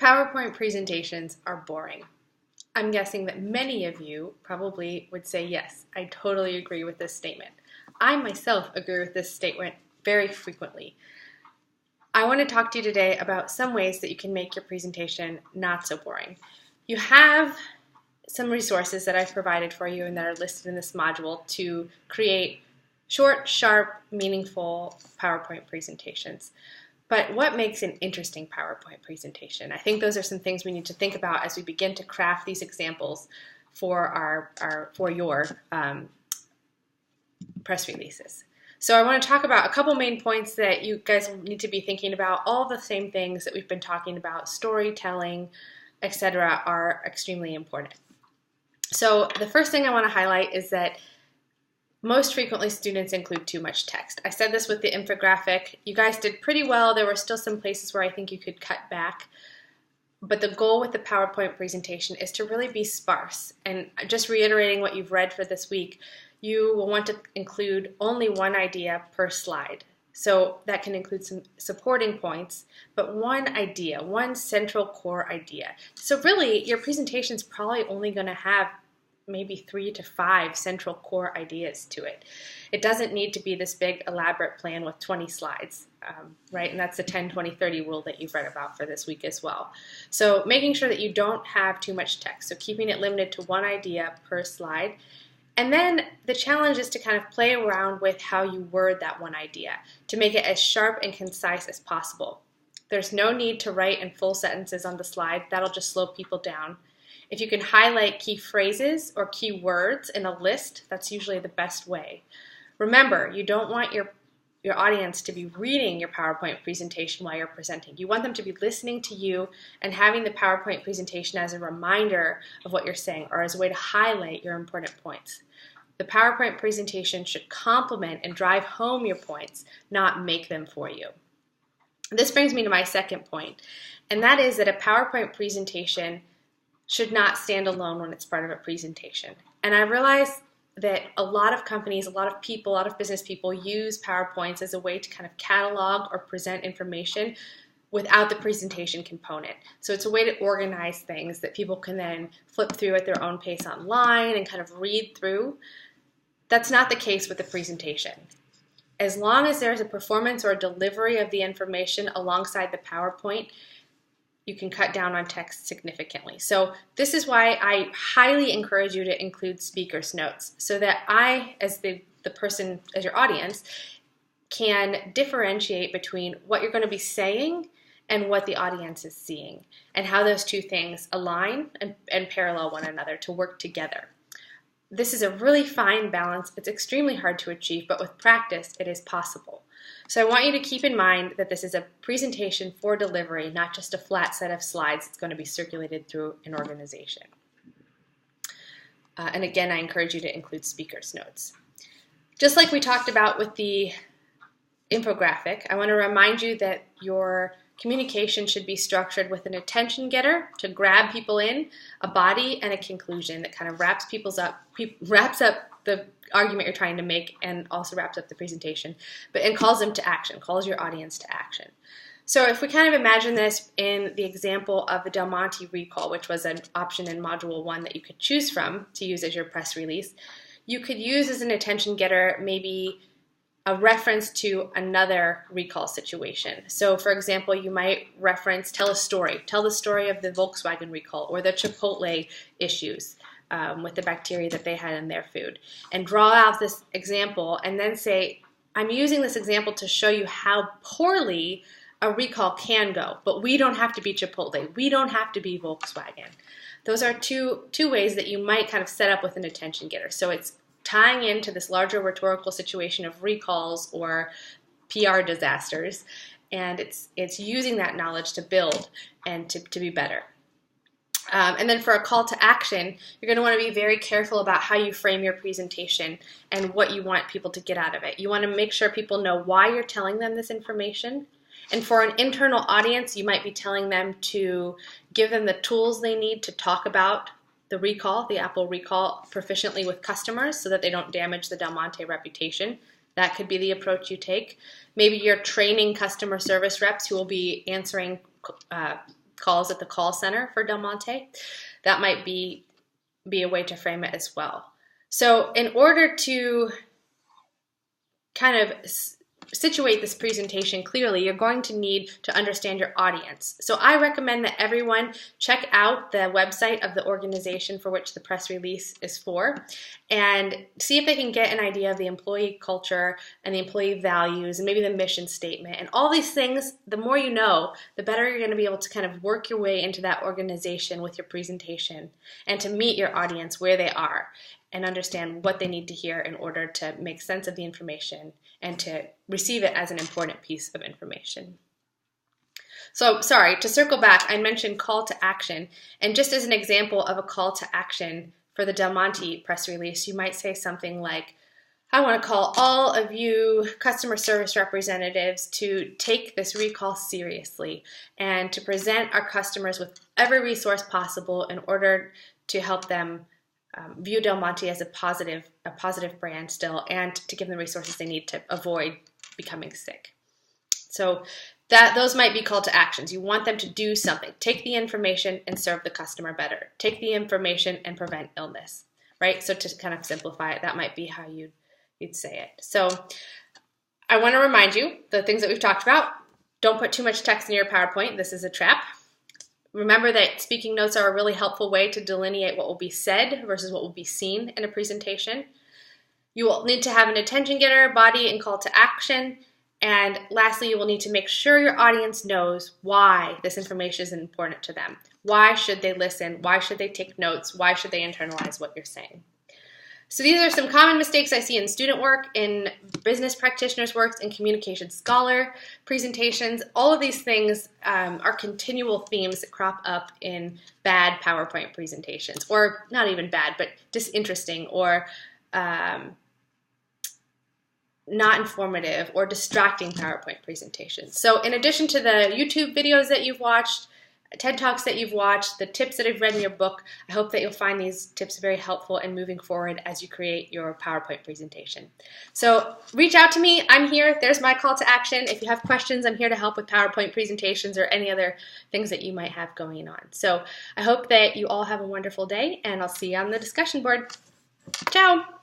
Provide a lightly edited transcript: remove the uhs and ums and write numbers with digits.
PowerPoint presentations are boring. I'm guessing that many of you probably would say, yes, I totally agree with this statement. I myself agree with this statement very frequently. I want to talk to you today about some ways that you can make your presentation not so boring. You have some resources that I've provided for you and that are listed in this module to create short, sharp, meaningful PowerPoint presentations. But what makes an interesting PowerPoint presentation? I think those are some things we need to think about as we begin to craft these examples for your press releases. So I want to talk about a couple main points that you guys need to be thinking about. All the same things that we've been talking about, storytelling, etc., are extremely important. So the first thing I want to highlight is that most frequently students include too much text. I said this with the infographic. You guys did pretty well. There were still some places where I think you could cut back. But the goal with the PowerPoint presentation is to really be sparse. And just reiterating what you've read for this week, you will want to include only one idea per slide. So that can include some supporting points, but one idea, one central core idea. So really, your presentation is probably only going to have maybe 3 to 5 central core ideas to it. It doesn't need to be this big elaborate plan with 20 slides, right? And that's the 10-20-30 rule that you've read about for this week as well. So making sure that you don't have too much text, so keeping it limited to one idea per slide. And then the challenge is to kind of play around with how you word that one idea to make it as sharp and concise as possible. There's no need to write in full sentences on the slide. That'll just slow people down. If you can highlight key phrases or key words in a list, that's usually the best way. Remember, you don't want your audience to be reading your PowerPoint presentation while you're presenting. You want them to be listening to you and having the PowerPoint presentation as a reminder of what you're saying or as a way to highlight your important points. The PowerPoint presentation should complement and drive home your points, not make them for you. This brings me to my second point, and that is that a PowerPoint presentation should not stand alone when it's part of a presentation. And I realize that a lot of companies, a lot of people, a lot of business people use PowerPoints as a way to kind of catalog or present information without the presentation component. So it's a way to organize things that people can then flip through at their own pace online and kind of read through. That's not the case with the presentation. As long as there's a performance or a delivery of the information alongside the PowerPoint, you can cut down on text significantly. So this is why I highly encourage you to include speaker's notes so that I, as the person, as your audience, can differentiate between what you're going to be saying and what the audience is seeing and how those two things align and parallel one another to work together. This is a really fine balance. It's extremely hard to achieve, but with practice, it is possible. So I want you to keep in mind that this is a presentation for delivery, not just a flat set of slides that's going to be circulated through an organization. And again, I encourage you to include speaker's notes. Just like we talked about with the infographic, I want to remind you that your communication should be structured with an attention getter to grab people in, a body, and a conclusion that kind of wraps up the argument you're trying to make and also wraps up the presentation, and calls them to action, calls your audience to action. So if we kind of imagine this in the example of the Del Monte recall, which was an option in Module 1 that you could choose from to use as your press release, you could use as an attention getter maybe a reference to another recall situation. So for example, you might reference, tell the story of the Volkswagen recall or the Chipotle issues with the bacteria that they had in their food, and draw out this example and then say, I'm using this example to show you how poorly a recall can go, but we don't have to be Chipotle. We don't have to be Volkswagen. Those are two ways that you might kind of set up with an attention getter. So it's tying into this larger rhetorical situation of recalls or PR disasters, and it's using that knowledge to build and to be better. And then for a call to action, you're going to want to be very careful about how you frame your presentation and what you want people to get out of it. You want to make sure people know why you're telling them this information. And for an internal audience, you might be telling them to give them the tools they need to talk about the recall, the Apple recall, proficiently with customers so that they don't damage the Del Monte reputation. That could be the approach you take. Maybe you're training customer service reps who will be answering calls at the call center for Del Monte. That might be a way to frame it as well. So in order to kind of situate this presentation clearly, you're going to need to understand your audience. So I recommend that everyone check out the website of the organization for which the press release is for and see if they can get an idea of the employee culture and the employee values and maybe the mission statement. And all these things, the more you know, the better you're going to be able to kind of work your way into that organization with your presentation and to meet your audience where they are and understand what they need to hear in order to make sense of the information and to receive it as an important piece of information. So, sorry, to circle back, I mentioned call to action. And just as an example of a call to action for the Del Monte press release, you might say something like, I want to call all of you customer service representatives to take this recall seriously and to present our customers with every resource possible in order to help them view Del Monte as a positive brand still, and to give them the resources they need to avoid becoming sick. So those might be call to actions. You want them to do something. Take the information and serve the customer better. Take the information and prevent illness, right? So to kind of simplify it, that might be how you'd say it. So I want to remind you the things that we've talked about. Don't put too much text in your PowerPoint. This is a trap. Remember that speaking notes are a really helpful way to delineate what will be said versus what will be seen in a presentation. You will need to have an attention getter, body, and call to action. And lastly, you will need to make sure your audience knows why this information is important to them. Why should they listen? Why should they take notes? Why should they internalize what you're saying? So these are some common mistakes I see in student work, in business practitioners' works, in communication scholar presentations. All of these things are continual themes that crop up in bad PowerPoint presentations, or not even bad, but disinteresting or not informative or distracting PowerPoint presentations. So in addition to the YouTube videos that you've watched, TED Talks that you've watched, the tips that I've read in your book, I hope that you'll find these tips very helpful in moving forward as you create your PowerPoint presentation. So reach out to me. I'm here. There's my call to action. If you have questions, I'm here to help with PowerPoint presentations or any other things that you might have going on. So I hope that you all have a wonderful day, and I'll see you on the discussion board. Ciao.